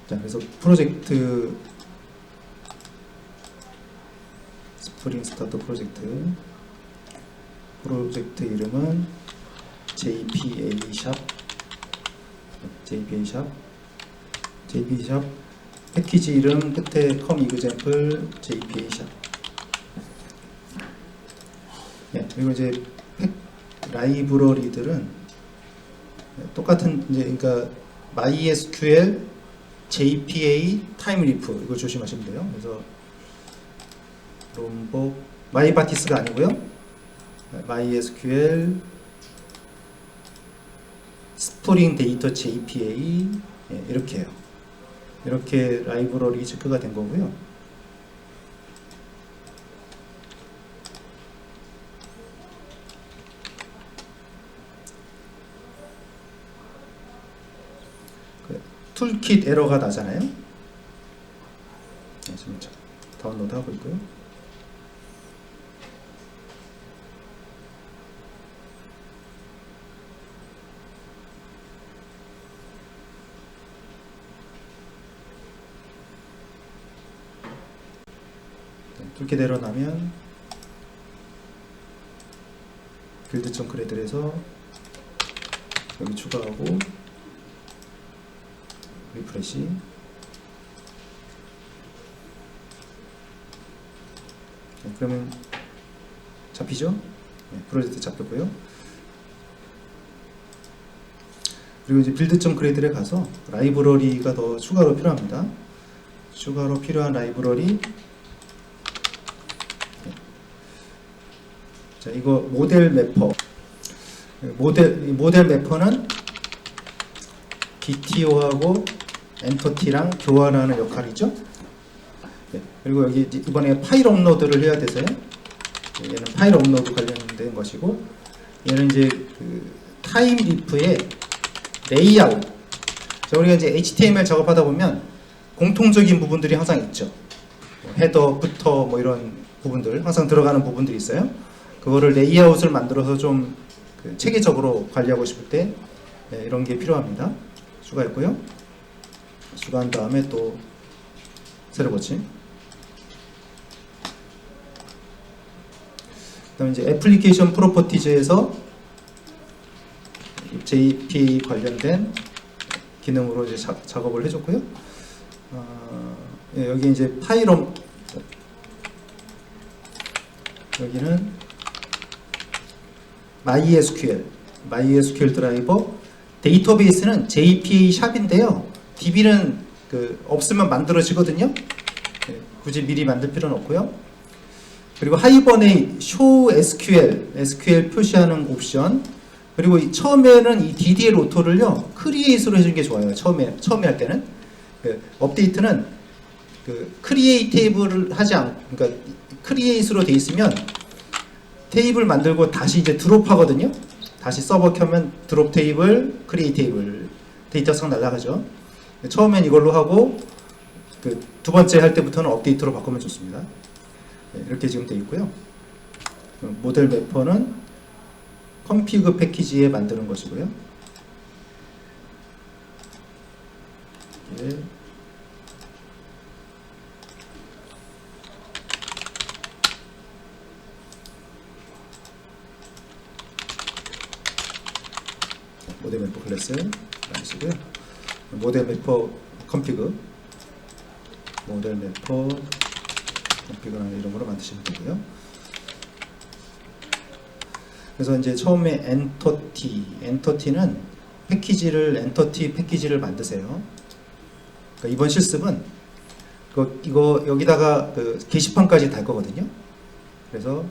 자, 그래서 프로젝트 스프링 스타트 프로젝트 이름은 JPA 샵 패키지 이름 끝에 com example JPA 샵. 예, 그리고 이제 라이브러리들은 똑같은 이제 그러니까 MySQL JPA 타임리프 이거 조심하시면 돼요. 그래서 롬복 마이바티스가 아니고요. MySQL 스프링 데이터 JPA 예, 이렇게 해요. 이렇게 라이브러리 체크가 된 거고요. 툴킷 에러가 나잖아요. 네, 지금 다운로드 하고 있고요. 툴킷 에러 나면 빌드.gradle에서 여기 추가하고 리프레시. 네, 그러면 잡히죠? 네, 프로젝트 잡혔고요. 그리고 이제 빌드.gradle에 가서 라이브러리가 더 추가로 필요합니다. 추가로 필요한 라이브러리. 네. 자, 이거 모델 매퍼. 모델 매퍼는 BTO하고 엔터티랑 교환하는 역할이죠. 네, 그리고 여기 이번에 파일 업로드를 해야 돼서요. 네, 얘는 파일 업로드 관련된 것이고, 얘는 이제 그 타임리프의 레이아웃. 자, 우리가 이제 HTML 작업하다 보면 공통적인 부분들이 항상 있죠. 헤더, 부터 뭐 이런 부분들 항상 들어가는 부분들이 있어요. 그거를 레이아웃을 만들어서 좀 그 체계적으로 관리하고 싶을 때 네, 이런 게 필요합니다. 추가했고요. 추가한 다음에 또 새로 고침. 그다음에 이제 애플리케이션 프로퍼티즈에서 JPA 관련된 기능으로 이제 작업을 해줬고요. 예, 여기 이제 파일업 여기는 MySQL 드라이버. 데이터베이스는 JPA 샵인데요. DB는 그 없으면 만들어지거든요. 네, 굳이 미리 만들 필요는 없고요. 그리고 하이버네이트, show SQL 표시하는 옵션. 그리고 처음에는 이 DDL 오토를요 크리에이트로 해주는 게 좋아요. 처음에 할 때는 그 업데이트는 그 크리에이트 테이블을 하지 않고, 그러니까 크리에이트로 돼 있으면 테이블 만들고 다시 이제 드롭하거든요. 다시 서버 켜면 드롭 테이블, 크리에이트 테이블 데이터 싹 날라가죠. 처음엔 이걸로 하고 그 두 번째 할 때부터는 업데이트로 바꾸면 좋습니다. 네, 이렇게 지금 돼 있고요. 모델 매퍼는 컴피그 패키지에 만드는 것이고요. 예. 모델 매퍼 클래스 만드시고요. 모델 매퍼 컴피그, 모델 매퍼 컴피그라는 이름으로 만드시면 되고요. 그래서 이제 처음에 엔터티는 엔터티 패키지를 만드세요. 그러니까 이번 실습은 이거 여기다가 그 게시판까지 달 거거든요. 그래서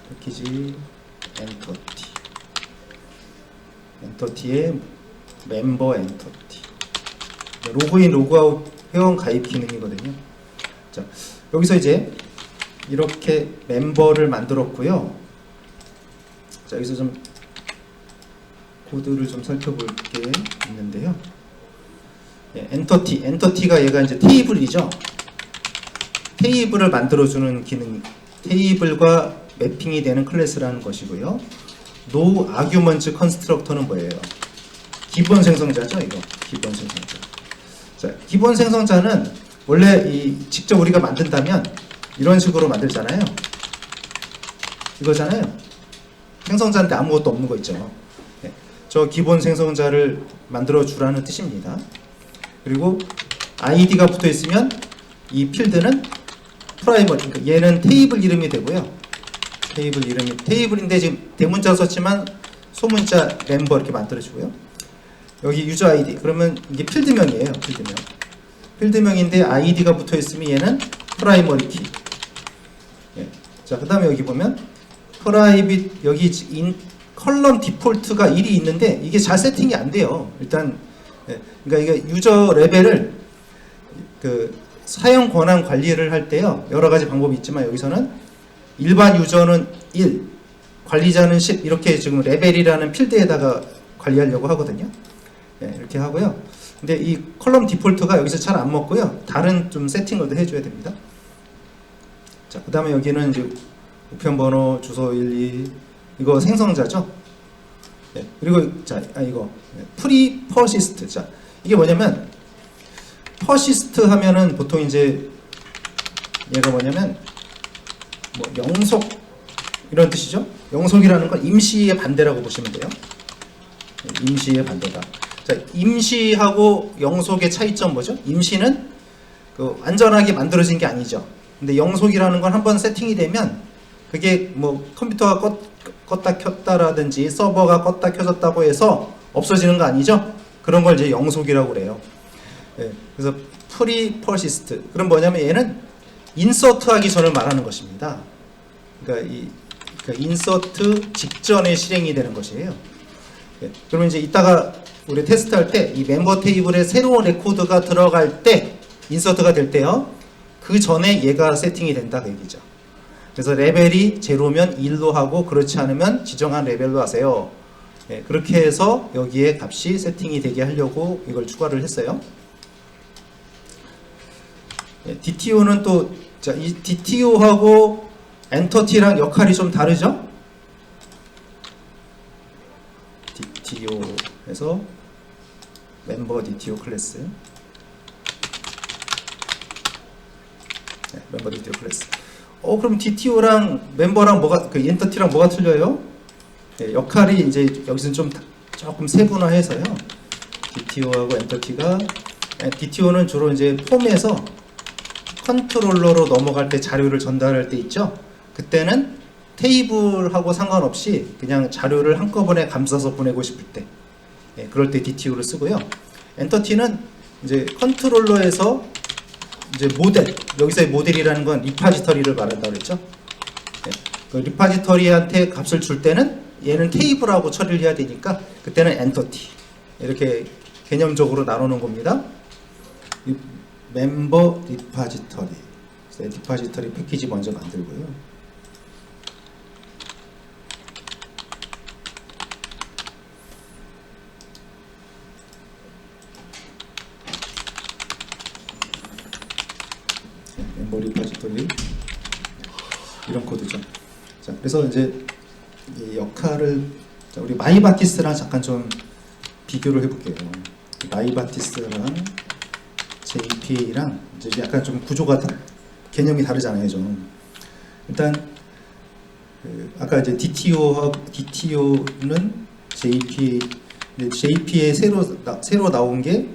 패키지 엔터티의 멤버 엔터티, 로그인 로그아웃 회원 가입 기능이거든요. 자, 여기서 이제 이렇게 멤버를 만들었고요. 자, 여기서 좀 코드를 좀 살펴볼 게 있는데요. 예, 엔터티가 얘가 이제 테이블이죠. 테이블을 만들어주는 기능, 테이블과 매핑이 되는 클래스라는 것이고요. no argument constructor는 뭐예요? 기본 생성자죠, 이거. 기본 생성자. 자, 기본 생성자는 원래 직접 우리가 만든다면 이런 식으로 만들잖아요. 이거잖아요. 생성자인데 아무것도 없는 거 있죠. 네. 저 기본 생성자를 만들어 주라는 뜻입니다. 그리고 id가 붙어 있으면 이 필드는 프라이머리, 그러니까 얘는 테이블 이름이 되고요. 테이블인데 지금 대문자 썼지만 소문자 멤버 이렇게 만들어주고요. 여기 유저 아이디, 그러면 이게 필드명이에요. 필드명인데 아이디가 붙어 있으면 얘는 프라이머리 키. 예. 자, 그 다음에 여기 보면 프라이빗, 여기 컬럼 디폴트가 1이 있는데 이게 잘 세팅이 안 돼요. 일단 예. 그러니까 이게 유저 레벨을 사용 권한 관리를 할 때요, 여러 가지 방법이 있지만 여기서는 일반 유저는 1, 관리자는 10 이렇게 지금 레벨이라는 필드에다가 관리하려고 하거든요. 예, 이렇게 하고요. 근데 이 컬럼 디폴트가 여기서 잘 안 먹고요. 다른 좀 세팅을 해줘야 됩니다. 자, 그 다음에 여기는 이제 우편번호, 주소 12 이거 생성자죠. 예, 그리고 자, 이거 프리 퍼시스트. 자, 이게 뭐냐면 퍼시스트 하면은 보통 이제 얘가 뭐냐면 뭐 영속 이런 뜻이죠. 영속이라는 건 임시의 반대라고 보시면 돼요. 임시의 반대다. 자, 임시하고 영속의 차이점 뭐죠? 임시는 완전하게 만들어진 게 아니죠. 근데 영속이라는 건 한번 세팅이 되면 그게 뭐 컴퓨터가 껐다 켰다라든지 서버가 껐다 켜졌다고 해서 없어지는 거 아니죠? 그런 걸 이제 영속이라고 그래요. 예, 그래서 프리 퍼시스트. 그럼 뭐냐면 얘는 인서트하기 전을 말하는 것입니다. 그러니까 인서트 직전에 실행이 되는 것이에요. 예, 그러면 이제 이따가 우리 테스트할 때 이 멤버 테이블에 새로운 레코드가 들어갈 때 인서트가 될 때요, 그 전에 얘가 세팅이 된다 그 얘기죠. 그래서 레벨이 제로면 1로 하고 그렇지 않으면 지정한 레벨로 하세요. 예, 그렇게 해서 여기에 값이 세팅이 되게 하려고 이걸 추가를 했어요. 예, DTO는 또, 자, 이 DTO하고 엔터티랑 역할이 좀 다르죠? DTO에서 멤버 DTO 클래스. 네, 멤버 DTO 클래스. 그럼 DTO랑 멤버랑 엔터티랑 뭐가 틀려요? 네, 역할이 이제 여기서는 좀 조금 세분화해서요. DTO하고 엔터티가, DTO는 주로 이제 폼에서 컨트롤러로 넘어갈 때 자료를 전달할 때 있죠? 그때는 테이블하고 상관없이 그냥 자료를 한꺼번에 감싸서 보내고 싶을 때, 예, 그럴 때 DTO를 쓰고요. 엔터티는 이제 컨트롤러에서 이제 모델, 여기서의 모델이라는 건 리파지터리를 말한다고 그랬죠. 예, 그 리파지터리한테 값을 줄 때는 얘는 테이블하고 처리를 해야 되니까 그때는 엔터티, 이렇게 개념적으로 나누는 겁니다. 멤버 리파지터리, 리파지터리 패키지 먼저 만들고요. 멤버 리파지터리 이런 코드죠. 자, 그래서 이제 이 역할을, 자, 우리 마이바티스랑 잠깐 좀 비교를 해볼게요. 마이바티스랑 JPA랑 이제 약간 좀 구조가 개념이 다르잖아요, 좀. 일단 아까 이제 DTO는 JPA 새로 나온 게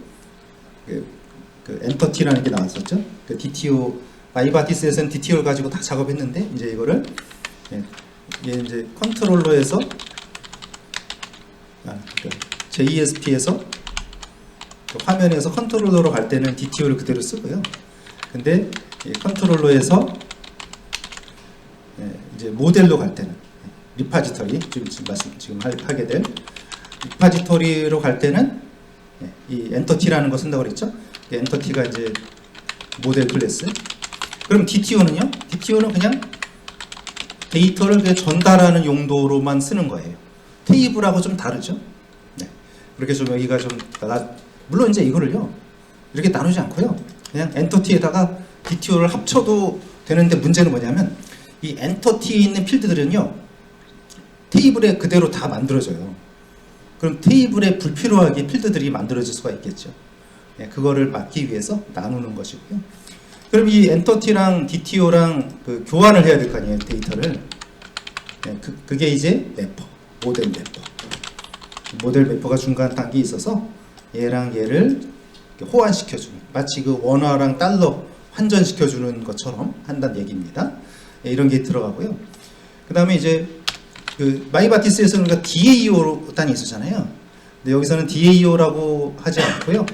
엔터티라는 게 나왔었죠. DTO 마이바티스에서는 DTO를 가지고 다 작업했는데 이제 이거를 얘 이제 컨트롤러에서 JSP에서 화면에서 컨트롤러로 갈 때는 DTO를 그대로 쓰고요. 근데 컨트롤러에서 이제 모델로 갈 때는 리파지터리, 지금 하게 될 리파지터리로 갈 때는 이 엔터티라는 거 쓴다고 그랬죠. 엔터티가 이제 모델 클래스. 그럼 DTO는요? DTO는 그냥 데이터를 그냥 전달하는 용도로만 쓰는 거예요. 테이블하고 좀 다르죠. 네. 그렇게 좀 여기가 좀 물론 이제 이거를요 이렇게 나누지 않고요, 그냥 엔터티에다가 DTO를 합쳐도 되는데 문제는 뭐냐면 이 엔터티에 있는 필드들은요 테이블에 그대로 다 만들어져요. 그럼 테이블에 불필요하게 필드들이 만들어질 수가 있겠죠. 예, 그거를 막기 위해서 나누는 것이고요. 그럼 이 엔터티랑 DTO랑 그 교환을 해야 될 거 아니에요, 데이터를. 예, 그게 이제 매퍼, 모델 매퍼. 모델 매퍼가 중간 단계에 있어서 얘랑 얘를 호환시켜주는, 마치 그 원화랑 달러 환전시켜주는 것처럼 한다는 얘기입니다. 예, 이런 게 들어가고요. 그 다음에 이제 그 마이바티스에서는 우리가 DAO 단이 있었잖아요. 근데 여기서는 DAO라고 하지 않고요,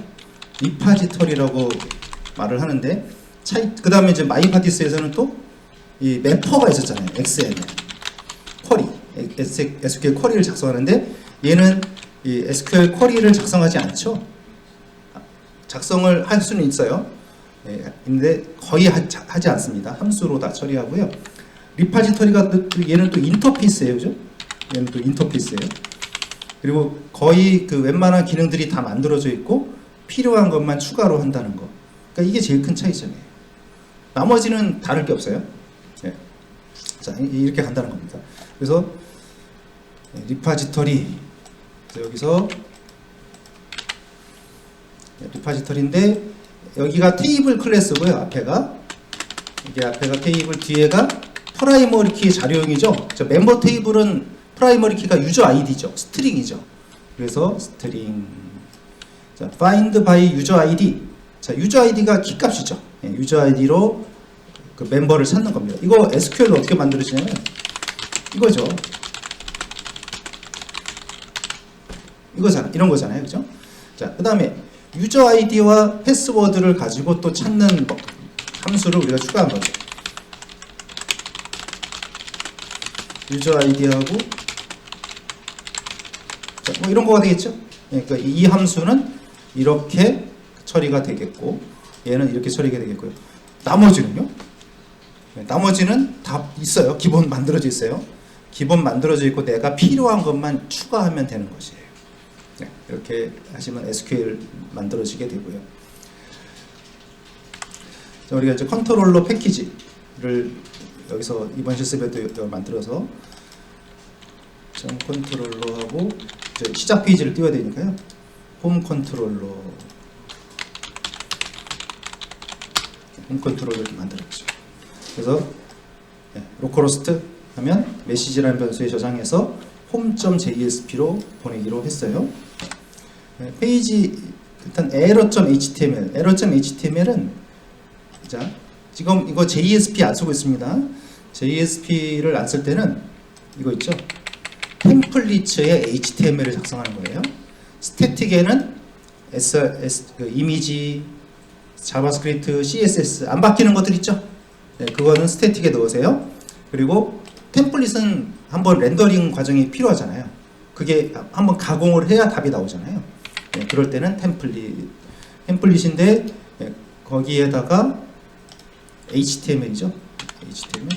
리파지털이라고 말을 하는데, 그 다음에 이제 마이바티스에서는 또 이 매퍼가 있었잖아요. XML 쿼리, SQL 쿼리를 작성하는데, 얘는 이 SQL 쿼리를 작성하지 않죠. 작성을 할 수는 있어요. 예, 근데 거의 하지 않습니다. 함수로 다 처리하고요. 리파지터리가 얘는 또 인터페이스예요, 그죠? 얘는 또 인터페이스예요. 그리고 거의 그 웬만한 기능들이 다 만들어져 있고 필요한 것만 추가로 한다는 거. 그러니까 이게 제일 큰 차이점이에요. 나머지는 다를 게 없어요. 예. 자, 이렇게 간다는 겁니다. 그래서 리파지터리, 여기서 리파지터리인데 여기가 테이블 클래스고요. 앞에가 테이블, 뒤에가 프라이머리 키 자료형이죠. 멤버 테이블은 프라이머리 키가 유저 아이디죠. 스트링이죠. 그래서 스트링. 자, find by user ID. 자, 유저 아이디가 키 값이죠. 예, 유저 아이디로 그 멤버를 찾는 겁니다. 이거 SQL로 어떻게 만들어지냐면 이거죠. 이거잖아. 이런 거잖아요. 그죠? 자, 그 다음에 유저 아이디와 패스워드를 가지고 또 찾는 함수를 우리가 추가한 거죠. 유저 아이디하고, 자, 뭐 이런 거가 되겠죠? 그러니까 이 함수는 이렇게 처리가 되겠고, 얘는 이렇게 처리가 되겠고요. 나머지는요? 나머지는 다 있어요. 기본 만들어져 있어요. 기본 만들어져 있고 내가 필요한 것만 추가하면 되는 것이에요. 네, 이렇게 하시면 SQL 만들어지게 되고요. 자, 우리가 이제 컨트롤러 패키지를 여기서 이번 실습에도 만들어서 점 컨트롤러하고 이제 시작 페이지를 띄워야 되니까요. 홈 컨트롤러 이렇게 만들었죠. 그래서 네, 로컬호스트 하면 메시지라는 변수에 저장해서 home.jsp로 보내기로 했어요. 네, 페이지 일단 error.html은 자, 지금 이거 JSP 안 쓰고 있습니다. JSP를 안 쓸 때는 이거 있죠. 템플릿의 HTML을 작성하는 거예요. 스태틱에는 이미지, 자바스크립트, CSS 안 바뀌는 것들 있죠. 네, 그거는 스태틱에 넣으세요. 그리고 템플릿은 한번 렌더링 과정이 필요하잖아요. 그게 한번 가공을 해야 답이 나오잖아요. 네, 그럴 때는 템플릿인데 네, 거기에다가 HTML이죠. HTML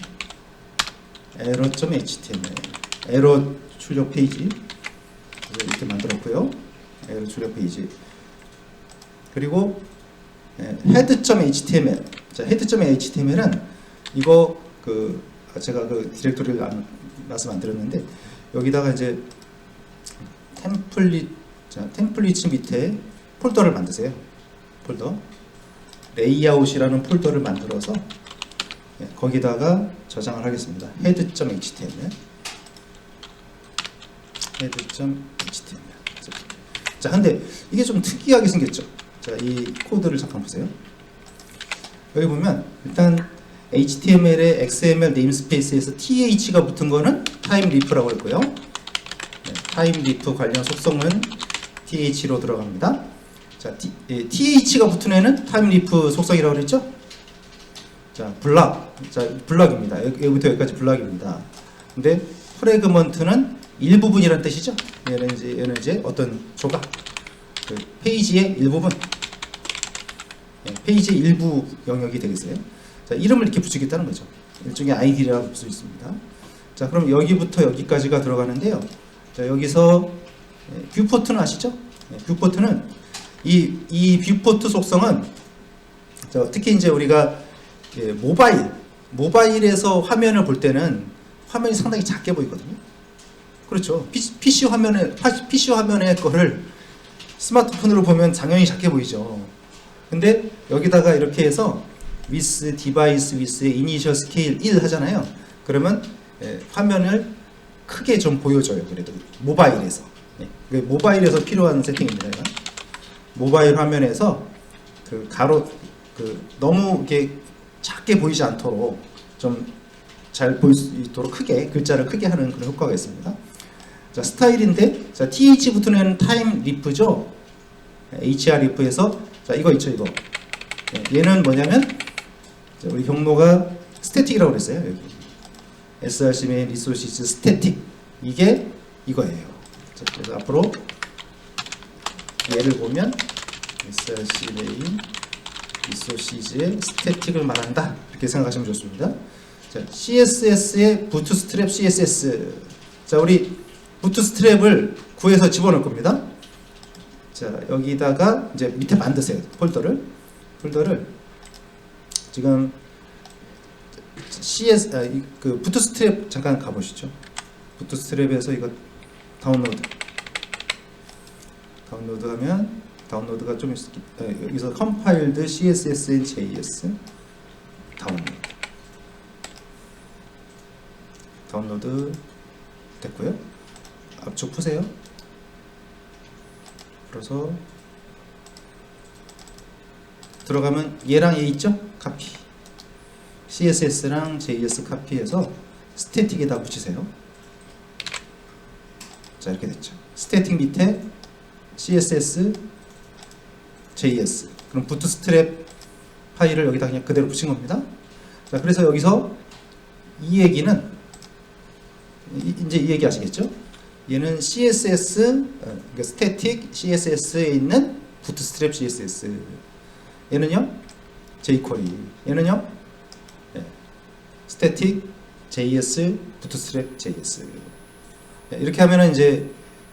error.html 에러 출력 페이지 이렇게 만들었고요. 에러 출력 페이지 그리고 head.html. 자, head.html은 이거 제가 그 디렉토리를 말씀 안 드렸는데 여기다가 이제 템플릿 밑에 폴더를 만드세요. 폴더 레이아웃이라는 폴더를 만들어서 거기다가 저장을 하겠습니다. head.html 자, 근데 이게 좀 특이하게 생겼죠. 자, 이 코드를 잠깐 보세요. 여기 보면 일단 HTML의 XML 네임스페이스에서 TH가 붙은 거는 타임리프라고 했고요. 네, 타임리프 관련 속성은 TH로 들어갑니다. 자, TH가 붙은 애는 타임리프 속성이라고 그랬죠? 자, 블락입니다. 여기부터 여기까지 블락입니다. 근데 프래그먼트는 일부분이란 뜻이죠. 얘는 이제 어떤 조각, 그 페이지의 일부분, 페이지의 일부 영역이 되겠어요. 자, 이름을 이렇게 붙이겠다는 거죠. 일종의 아이디라고 볼 수 있습니다. 자, 그럼 여기부터 여기까지가 들어가는데요. 자, 여기서 뷰포트는 아시죠? 뷰포트는 이 뷰포트 속성은 특히 이제 우리가 모바일에서 화면을 볼 때는 화면이 상당히 작게 보이거든요. 그렇죠. PC 화면의 거를 스마트폰으로 보면 당연히 작게 보이죠. 근데 여기다가 이렇게 해서 with device with initial scale 1 하잖아요. 그러면 화면을 크게 좀 보여줘요. 그래도 모바일에서. 모바일에서 필요한 세팅입니다. 이건. 모바일 화면에서 그 너무 이렇게 작게 보이지 않도록 좀 잘 보일 수 있도록 크게 글자를 크게 하는 그런 효과가 있습니다. 자, 스타일인데, 자, TH 붙는 타임 리프죠. HR 리프에서 자, 이거 있죠, 이거. 얘는 뭐냐면 자, 우리 경로가 스태틱이라고 그랬어요. 여기 SRC 메인 리소시스 스태틱, 이게 이거예요. 자, 그래서 앞으로 얘를 보면 SRC 메인 리소시즈의 스태틱을 말한다, 이렇게 생각하시면 좋습니다. 자, CSS의 부트스트랩 CSS. 자, 우리 부트스트랩을 구해서 집어넣을 겁니다. 자, 여기다가 이제 밑에 만드세요. 폴더를 지금 그 부트스트랩 잠깐 가보시죠. 부트스트랩에서 이거 다운로드하면 다운로드가 좀 여기서 컴파일드 CSS and JS 다운로드 됐고요. 압축 푸세요. 그래서 들어가면 얘랑 얘 있죠? 카피. CSS랑 JS 카피해서 스태틱에다 붙이세요. 자, 이렇게 됐죠. 스태틱 밑에 CSS, JS. 그럼 부트스트랩 파일을 여기다 그냥 그대로 붙인 겁니다. 자, 그래서 여기서 이 얘기는 이제 이 얘기 아시겠죠? 얘는 CSS, 그러니까 스태틱 CSS에 있는 부트스트랩 CSS. 얘는요, jQuery. 얘는요, 스태틱 JS, 부트스트랩 JS. 이렇게 하면은 이제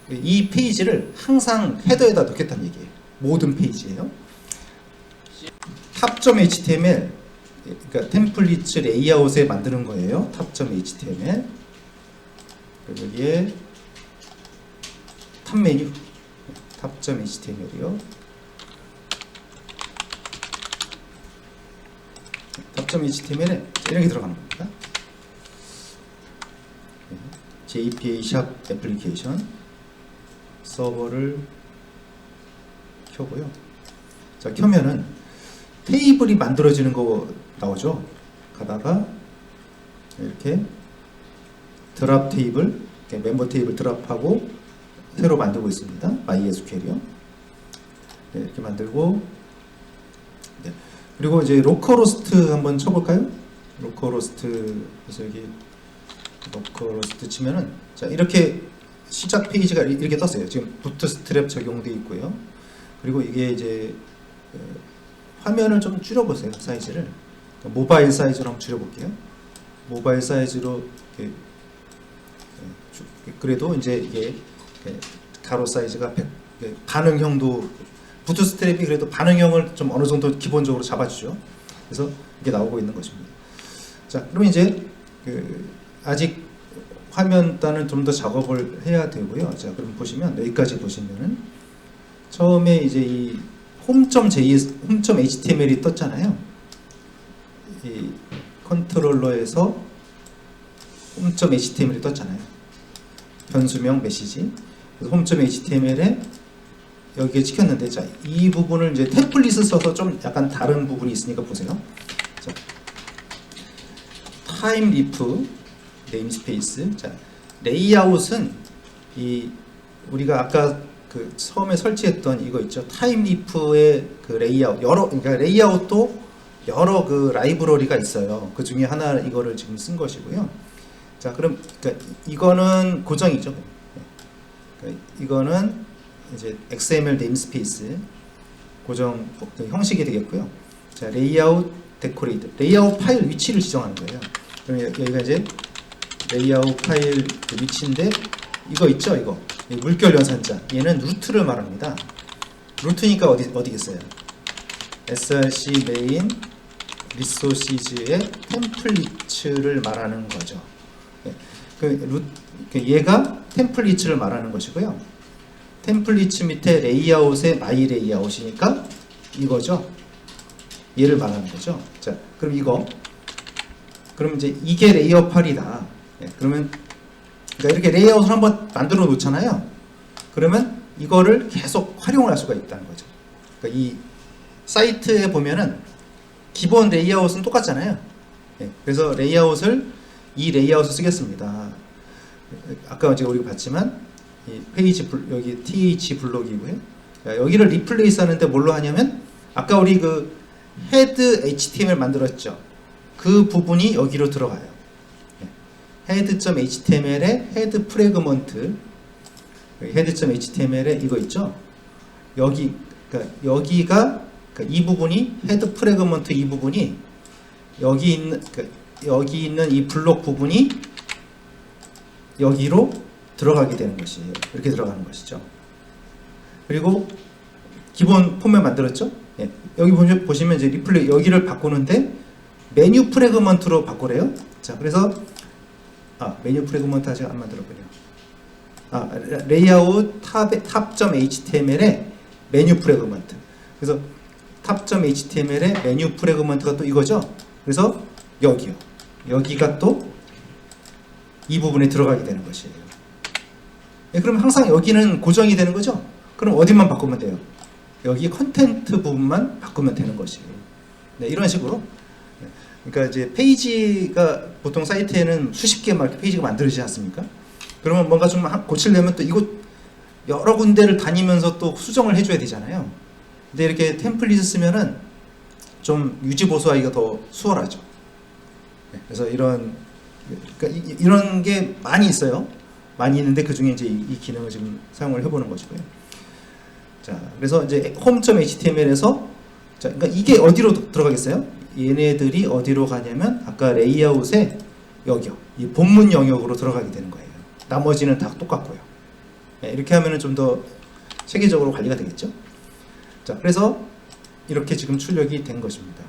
이 페이지를 항상 헤더에다 넣겠다는 얘기예요. 모든 페이지예요. 탑.html, 그러니까 템플릿 레이아웃에 만드는 거예요. 탑.html. 그리고 여기에 탑 메뉴, 탑.html이요. 탑.html에 이렇게 들어가는 겁니다. JPA 샵 애플리케이션 서버를 켜고요. 자, 켜면은 테이블이 만들어지는 거 나오죠. 가다가 이렇게 드랍 테이블, 멤버 테이블 드랍하고 새로 만들고 있습니다. MySQL이요. 네, 이렇게 만들고, 네. 그리고 이제 로컬호스트 한번 쳐볼까요? 로컬호스트, 그래서 여기 로컬호스트 치면은, 자, 이렇게 시작 페이지가 이렇게 떴어요. 지금 부트스트랩 적용되어 있고요. 그리고 이게 이제 화면을 좀 줄여보세요. 사이즈를. 모바일 사이즈로 한번 줄여볼게요. 모바일 사이즈로 이렇게, 그래도 이제 이게 가로 사이즈가 반응형도, 부트스트랩이 그래도 반응형을 좀 어느 정도 기본적으로 잡아주죠. 그래서 이게 나오고 있는 것입니다. 자, 그러면 이제 아직 화면 단은 좀 더 작업을 해야 되고요. 자, 그럼 보시면 여기까지 보시면은 처음에 이제 이 홈.html이 떴잖아요. 이 컨트롤러에서 홈.html이 떴잖아요. 변수명 메시지. 그래서 홈.html에 여기에 찍혔는데, 자, 이 부분을 이제 템플릿을 써서 좀 약간 다른 부분이 있으니까 보세요. 자, 타임 리프 네임스페이스. 자, 레이아웃은 이 우리가 아까 그 처음에 설치했던 이거 있죠. 타임 리프의 그 레이아웃, 그러니까 레이아웃도 여러 그 라이브러리가 있어요. 그 중에 하나 이거를 지금 쓴 것이고요. 자, 그럼 그러니까 이거는 고정이죠. 그러니까 이거는 이제 XML 네임스페이스 고정 형식이 되겠고요. 자, 레이아웃 데코레이트, 레이아웃 파일 위치를 지정하는 거예요. 그럼 여기가 이제 레이아웃 파일 위치인데, 이거 있죠, 이거 물결 연산자, 얘는 루트를 말합니다. 루트니까 어디겠어요? src 메인 리소시즈의 템플릿을 말하는 거죠. 얘가 템플릿을 말하는 것이고요. 템플릿 밑에 레이아웃의 마이 레이아웃이니까 이거죠. 얘를 말하는 거죠. 자, 그럼 이거. 그럼 이제 이게 레이어 8이다. 그러면 그러니까 이렇게 레이아웃을 한번 만들어 놓잖아요. 그러면 이거를 계속 활용을 할 수가 있다는 거죠. 그러니까 이 사이트에 보면은 기본 레이아웃은 똑같잖아요. 그래서 이 레이아웃을 쓰겠습니다. 아까 제가 우리가 봤지만 이 페이지 여기 th 블록이고요. 여기를 리플레이스 하는데 뭘로 하냐면 아까 우리 그 헤드 html 만들었죠. 그 부분이 여기로 들어가요. head.html의 헤드 프래그먼트, head.html에 이거 있죠. 여기 그러니까 여기가 그러니까 이 부분이 헤드 프래그먼트 이 부분이 여기 있는 이 블록 부분이 여기로 들어가게 되는 것이에요. 이렇게 들어가는 것이죠. 그리고 기본 포맷 만들었죠? 예. 여기 보시면 이제 리플레이 여기를 바꾸는데 메뉴 프래그먼트로 바꾸래요. 자, 그래서 메뉴 프래그먼트 아직 안 만들었군요. 레이아웃 탑.html의 메뉴 프래그먼트. 그래서 탑.html의 메뉴 프래그먼트가 또 이거죠. 그래서 여기요. 여기가 또 이 부분에 들어가게 되는 것이에요. 예, 그럼 항상 여기는 고정이 되는 거죠? 그럼 어디만 바꾸면 돼요? 여기 컨텐트 부분만 바꾸면 되는 것이에요. 네, 이런 식으로. 그러니까 이제 페이지가 보통 사이트에는 수십 개 막 페이지가 만들어지지 않습니까? 그러면 뭔가 좀 고치려면 또 이곳 여러 군데를 다니면서 또 수정을 해줘야 되잖아요. 근데 이렇게 템플릿을 쓰면은 좀 유지 보수하기가 더 수월하죠. 네, 그래서 이런 게 많이 있어요. 많이 있는데 그 중에 이제 이 기능을 지금 사용을 해보는 것이고요. 자, 그래서 이제 home.html에서 자, 그러니까 이게 어디로 들어가겠어요? 얘네들이 어디로 가냐면 아까 레이아웃에 여기요. 이 본문 영역으로 들어가게 되는 거예요. 나머지는 다 똑같고요. 네, 이렇게 하면은 좀 더 체계적으로 관리가 되겠죠. 자, 그래서 이렇게 지금 출력이 된 것입니다.